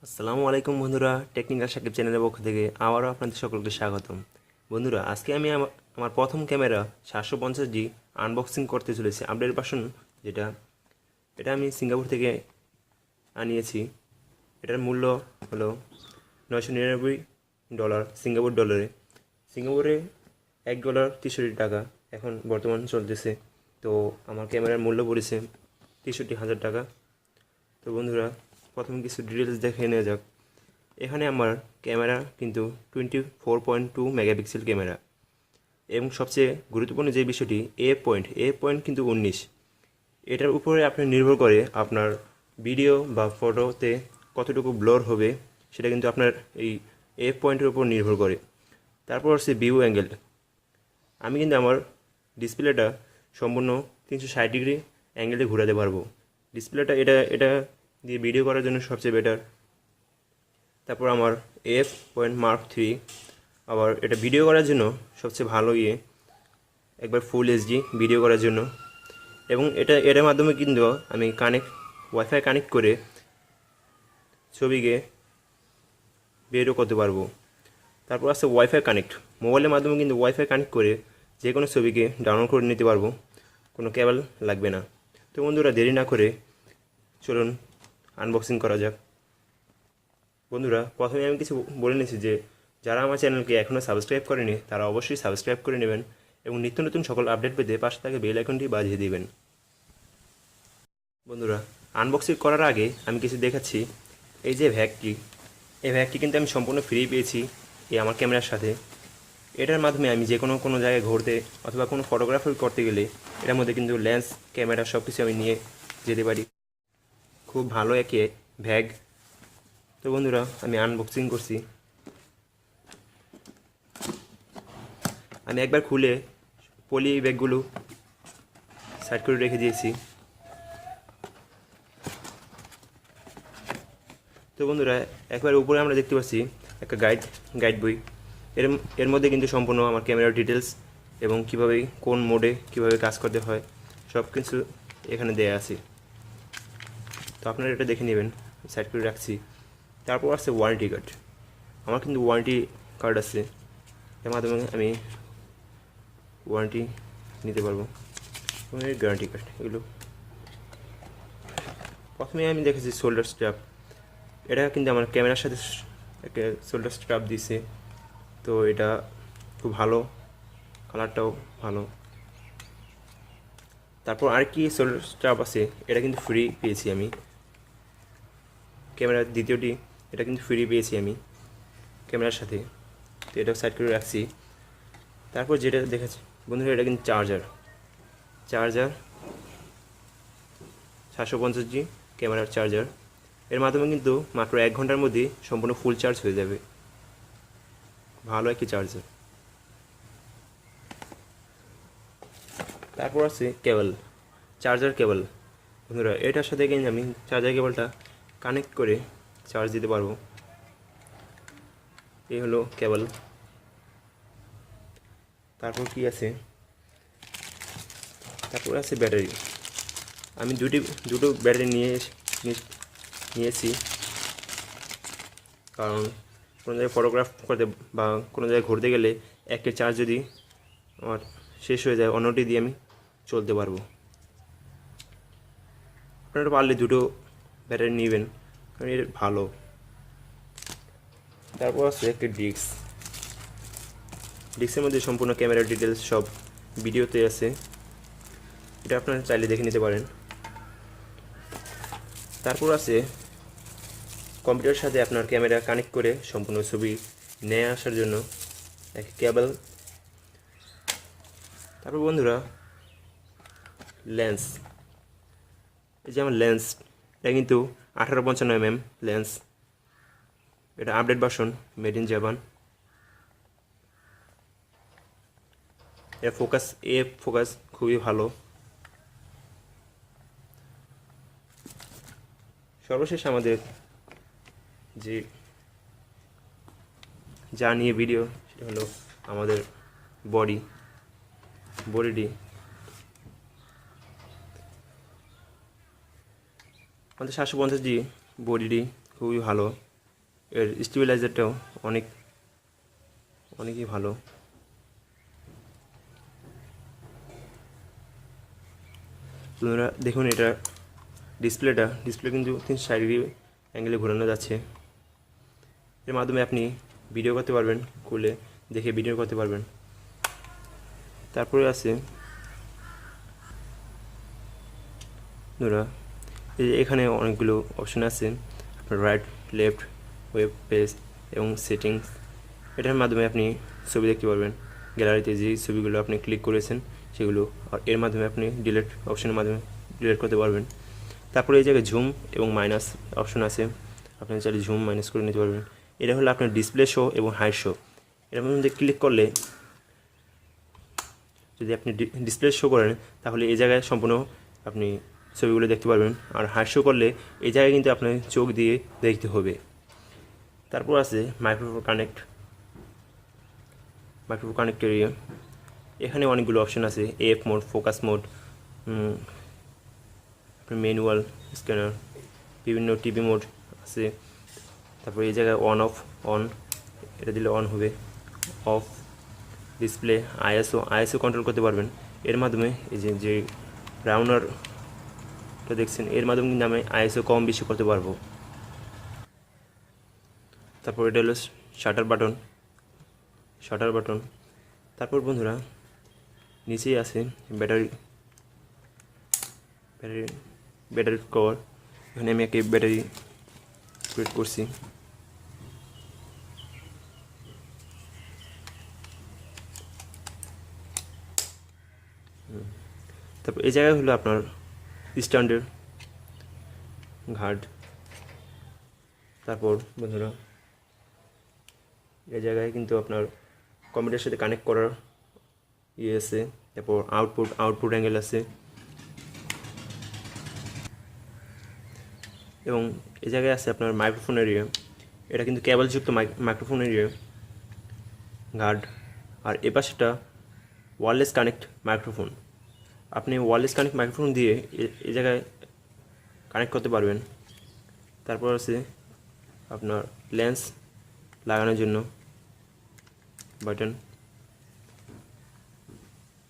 আসসালামু আলাইকুম বন্ধুরা, টেকনিক্যাল সাকিব চ্যানেলের পক্ষ থেকে আবারও আপনাদের সকলকে স্বাগতম। বন্ধুরা, আজকে আমি আমার প্রথম ক্যামেরা 750D আনবক্সিং করতে চলেছি। আপডেট ভার্সন যেটা এটা আমি সিঙ্গাপুর থেকে আনিয়েছি। এটার মূল্য হলো $999 সিঙ্গাপুর ডলারে। সিঙ্গাপুরে $1 63 এখন বর্তমান চলতেছে। তো আমার ক্যামেরার মূল্য পড়েছে 63,000 টাকা। তো বন্ধুরা, প্রথমে কিছু ডিটেলস দেখে নেওয়া যাক। এখানে আমার ক্যামেরা কিন্তু 24.2 মেগাপিক্সেল ক্যামেরা, এবং সবচেয়ে গুরুত্বপূর্ণ যে বিষয়টি এ পয়েন্ট কিন্তু 19। এটার উপরে আপনার নির্ভর করে আপনার ভিডিও বা ফটোতে কতটুকু ব্লর হবে, সেটা কিন্তু আপনার এই পয়েন্টের উপর নির্ভর করে। তারপর হচ্ছে ভিউ অ্যাঙ্গেল। আমি কিন্তু আমার ডিসপ্লেটা সম্পূর্ণ 360 ডিগ্রি অ্যাঙ্গেলে ঘোরাতে পারবো। ডিসপ্লেটা এটা দিয়ে ভিডিও করার জন্য সবচেয়ে বেটার। তারপর আমার F.Mark III, আবার এটা ভিডিও করার জন্য সবচেয়ে ভালো একবার ফুল এইচডি ভিডিও করার জন্য। এবং এটার মাধ্যমে কিন্তু আমি ওয়াইফাই কানেক্ট করে ছবিকে বেরও করতে পারবো। তারপর আছে ওয়াইফাই কানেক্ট। মোবাইলের মাধ্যমে কিন্তু ওয়াইফাই কানেক্ট করে যে কোনো ছবিকে ডাউনলোড করে নিতে পারবো, কোনো কেবল লাগবে না। তো বন্ধুরা, দেরি না করে চলুন আনবক্সিং করা যাক। বন্ধুরা, প্রথমে আমি কিছু বলে নিয়েছি যে যারা আমার চ্যানেলকে এখনও সাবস্ক্রাইব করেনি তারা অবশ্যই সাবস্ক্রাইব করে নেবেন এবং নিত্য নতুন সকল আপডেট পেতে পাশে থাকে বেল আইকনটি বাজিয়ে দিবেন। বন্ধুরা, আনবক্সিং করার আগে আমি কিছু দেখাচ্ছি। এই যে এই ভ্যাগটি কিন্তু আমি সম্পূর্ণ ফ্রি পেয়েছি আমার ক্যামেরার সাথে। এটার মাধ্যমে আমি যে কোনো জায়গায় ঘুরতে অথবা কোনো ফটোগ্রাফি করতে গেলে এটার মধ্যে কিন্তু লেন্স, ক্যামেরা সব কিছু আমি নিয়ে যেতে পারি। খুব ভালো ভ্যাগ। তো বন্ধুরা, আমি আনবক্সিং করছি। আমি একবার খুলে পলি ব্যাগগুলো সাইড করে রেখে দিয়েছি। তো বন্ধুরা, একবার উপরে আমরা দেখতে পাচ্ছি একটা গাইড বই। এর মধ্যে কিন্তু সম্পূর্ণ আমার ক্যামেরার ডিটেলস এবং কীভাবে কোন মোডে কীভাবে কাজ করতে হয় সব কিছু এখানে দেয়া আছে। তো আপনারা এটা দেখে নেবেন, সাইড করে রাখছি। তারপর আছে ওয়ারেন্টি কার্ড। আমার কিন্তু ওয়ারেন্টি কার্ড আছে, এর মাধ্যমে আমি ওয়ারেন্টি নিতে পারবো। এবং এর গ্যারান্টি কার্ড, এগুলো প্রথমে আমি দেখেছি শোল্ডার স্ট্র্যাপ। এটা কিন্তু আমার ক্যামেরার সাথে একটা শোল্ডার স্ট্র্যাপ দিছে। তো এটা খুব ভালো, কালারটাও ভালো। তারপর আর কি শোল্ডার স্ট্র্যাপ আছে, এটা কিন্তু ফ্রি পেয়েছি আমি। ক্যামেরার দ্বিতীয়টি এটা কিন্তু ফ্রি পেয়েছি আমি ক্যামেরার সাথে। তো এটা সাইড করে রাখছি। তারপর যেটা দেখেছি বন্ধুরা, এটা কিন্তু চার্জার 750G ক্যামেরার চার্জার। এর মাধ্যমে কিন্তু মাত্র 1 ঘন্টার মধ্যে সম্পূর্ণ ফুল চার্জ হয়ে যাবে। ভালো একটি চার্জার। তারপর আছে চার্জার কেবল। বন্ধুরা, এটার সাথে কিন্তু আমি চার্জার কেবলটা কানেক্ট করে চার্জ দিতে পারবো। এই হলো কেবল। তারপর কি আছে, তারপর আছে ব্যাটারি। আমি দুটো ব্যাটারি নিয়েছি, কারণ কোনো জায়গায় ফটোগ্রাফ করতে বা কোনো জায়গায় ঘুরতে গেলে একটা চার্জ যদি আমার শেষ হয়ে যায়, অন্যটি দিয়ে আমি চলতে পারবো। আপনারা পারলে দুটো ব্যাটারি নেবেন, কারণ এটা ভালো। তারপর আছে একটা ডিস্কের মধ্যে সম্পূর্ণ ক্যামেরার ডিটেলস সব ভিডিওতে আছে, এটা আপনারা চাইলে দেখে নিতে পারেন। তারপর আছে কম্পিউটারের সাথে আপনার ক্যামেরা কানেক্ট করে সম্পূর্ণ ছবি নিয়ে আসার জন্য এক কেবল। তারপর বন্ধুরা, লেন্স। এই যে আমার লেন্স, এটা কিন্তু 1855mm লেন্স। এটা update version, made in Japan. এর ফোকাস খুবই ভালো। সর্বশেষ আমাদের যা নিয়ে ভিডিও, সেটা হলো আমাদের বডিটি। আমাদের 750G বডিটি খুবই ভালো। এর স্টেবিলাইজারটাও অনেকই ভালো। আপনারা দেখুন এটা ডিসপ্লে কিন্তু 360 ডিগ্রি অ্যাঙ্গেলে ঘোরানো যাচ্ছে। এর মাধ্যমে আপনি ভিডিও করতে পারবেন, খুলে দেখে ভিডিও করতে পারবেন। তারপরে আছে বন্ধুরা, এখানে অনেকগুলো অপশন আছে, আপনার রাইট, লেফট, ওয়েব পেজ এবং সেটিংস। এটার মাধ্যমে আপনি ছবি দেখতে পারবেন, গ্যালারিতে যে ছবিগুলো আপনি ক্লিক করেছেন সেগুলো, আর এর মাধ্যমে আপনি ডিলিট অপশনের মাধ্যমে ডিলিট করতে পারবেন। তারপরে এই জায়গায় জুম এবং মাইনাস অপশন আছে, আপনি চাইলে জুম মাইনাস করে নিতে পারবেন। এটা হলো আপনার ডিসপ্লে শো এবং হাইট শো। এর মধ্যে ক্লিক করলে যদি আপনি ডিসপ্লে শো করেন তাহলে এই জায়গায় সম্পূর্ণ আপনি ছবিগুলো দেখতে পারবেন, আর হাইট শো করলে এই জায়গায় কিন্তু আপনার চোখ দিয়ে দেখতে হবে। তারপর আছে মাইক্রোফোন কানেক্ট এরিয়া। এখানে অনেকগুলো অপশন আছে, F mode, focus mode, manual scanner, বিভিন্ন টিভি মোড আছে। তারপর এই জায়গায় অন, এটা দিলে অন হবে, অফ, ডিসপ্লে, আইএসও কন্ট্রোল করতে পারবেন এর মাধ্যমে। এই যে রাউন্ডারটা দেখছেন, এর মাধ্যমে কিন্তু আমি আইএসও কম বেশি করতে পারবো। তারপর এটা হলো শাটার বাটন। তারপর বন্ধুরা নিচেই আছে ব্যাটারি কভার। এখানে আমি একটা ব্যাটারি ক্রিয়েট করছি। তারপর এই জায়গায় হলো আপনার স্ট্যান্ডের ঘাট। তারপর বন্ধুরা এই জায়গায় কিন্তু আপনার কম্পিউটারের সাথে কানেক্ট করার আছে। তারপর আউটপুট অ্যাঙ্গেল আছে, এবং এই জায়গায় আছে আপনার মাইক্রোফোন এরিয়া। এটা কিন্তু কেবলযুক্ত মাইক্রোফোন এরিয়া গার্ড। আর এ পাশেটা ওয়্যারলেস কানেক্ট মাইক্রোফোন। আপনি ওয়্যারলেস কানেক্ট মাইক্রোফোন দিয়ে এই জায়গায় কানেক্ট করতে পারবেন। তারপর আছে আপনার লেন্স লাগানোর জন্য বাটন।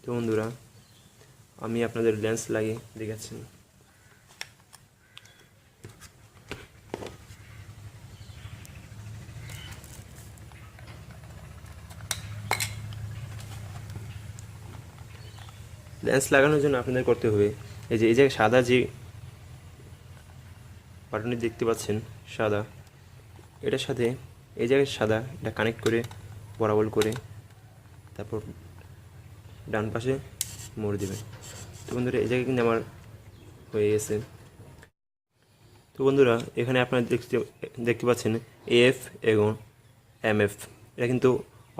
তো বন্ধুরা আমি আপনাদের লেন্স লাগিয়ে দেখাচ্ছি। লেন্স লাগানোর জন্য আপনাদের করতে হবে এই জায়গায় সাদা যে বাটনটি দেখতে পাচ্ছেন সাদা, এটার সাথে এই জায়গায় সাদা এটা কানেক্ট করে বরাবর করে তারপর ডান পাশে মোড় দেবেন। তো বন্ধুরা এই জায়গায় কিন্তু আমার হয়ে গেছে। তো বন্ধুরা এখানে আপনারা দেখতে পাচ্ছেন এএফ এবং এমএফ, এটা কিন্তু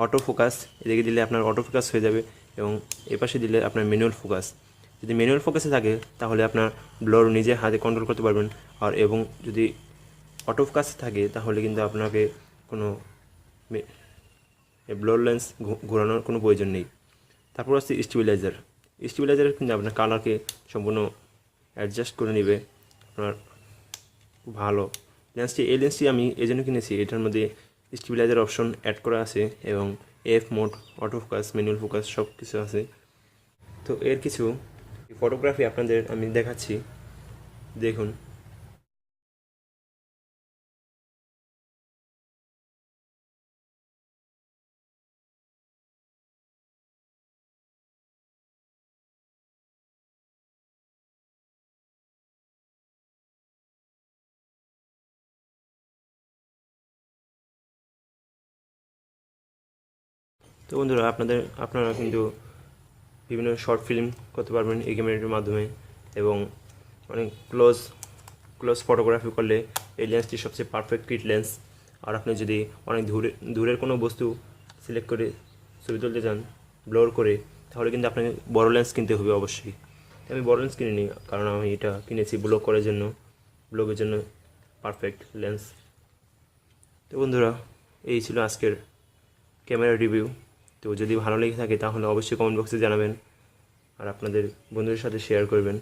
অটো ফোকাস। এদিকে দিলে আপনার অটো ফোকাস হয়ে যাবে, এবং এপাশে দিলে আপনার ম্যানুয়াল ফোকাস। যদি ম্যানুয়াল ফোকাসে থাকে তাহলে আপনার ব্লর নিজে হাতে কন্ট্রোল করতে পারবেন, আর এবং যদি অটো ফোকাস থাকে তাহলে কিন্তু আপনাকে কোনো ব্লর লেন্স ঘোরানোর কোনো প্রয়োজন নেই। তারপর আছে স্টেবিলাইজার কিন্তু আপনার কালারকে সম্পূর্ণ অ্যাডজাস্ট করে নেবে। আপনার ভালো এই লেন্সটি আমি এই জন্য কিনেছি, এটার মধ্যে স্টেবিলাইজার অপশন অ্যাড করা আছে, এবং F mode, auto focus, manual focus সব কিছু আছে। তো এর কিছু ফটোগ্রাফি আপনাদের আমি দেখাচ্ছি, দেখুন। তো বন্ধুরা আপনারা কিন্তু বিভিন্ন শর্ট ফিল্ম করতে পারবেন এই ক্যামেরাটির মাধ্যমে, এবং অনেক ক্লোজ ফটোগ্রাফি করলে এই লেন্সটি সবচেয়ে পারফেক্ট কিট লেন্স। আর আপনি যদি অনেক দূরের কোনো বস্তু সিলেক্ট করে ছবি তুলতে চান ব্লর করে, তাহলে কিন্তু আপনাকে বড় লেন্স কিনতে হবে অবশ্যই। আমি বড় লেন্স কিনিনি, কারণ আমি এটা কিনেছি ব্লগের জন্য পারফেক্ট লেন্স। তো বন্ধুরা এই ছিল আজকের ক্যামেরা রিভিউ। তো যদি ভালো লেগে থাকে তাহলে অবশ্যই কমেন্ট বক্সে জানাবেন, আর আপনাদের বন্ধুদের সাথে শেয়ার করবেন।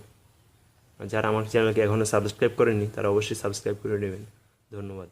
আর যারা আমার চ্যানেলকে এখনও সাবস্ক্রাইব করেননি তারা অবশ্যই সাবস্ক্রাইব করে নেবেন। ধন্যবাদ।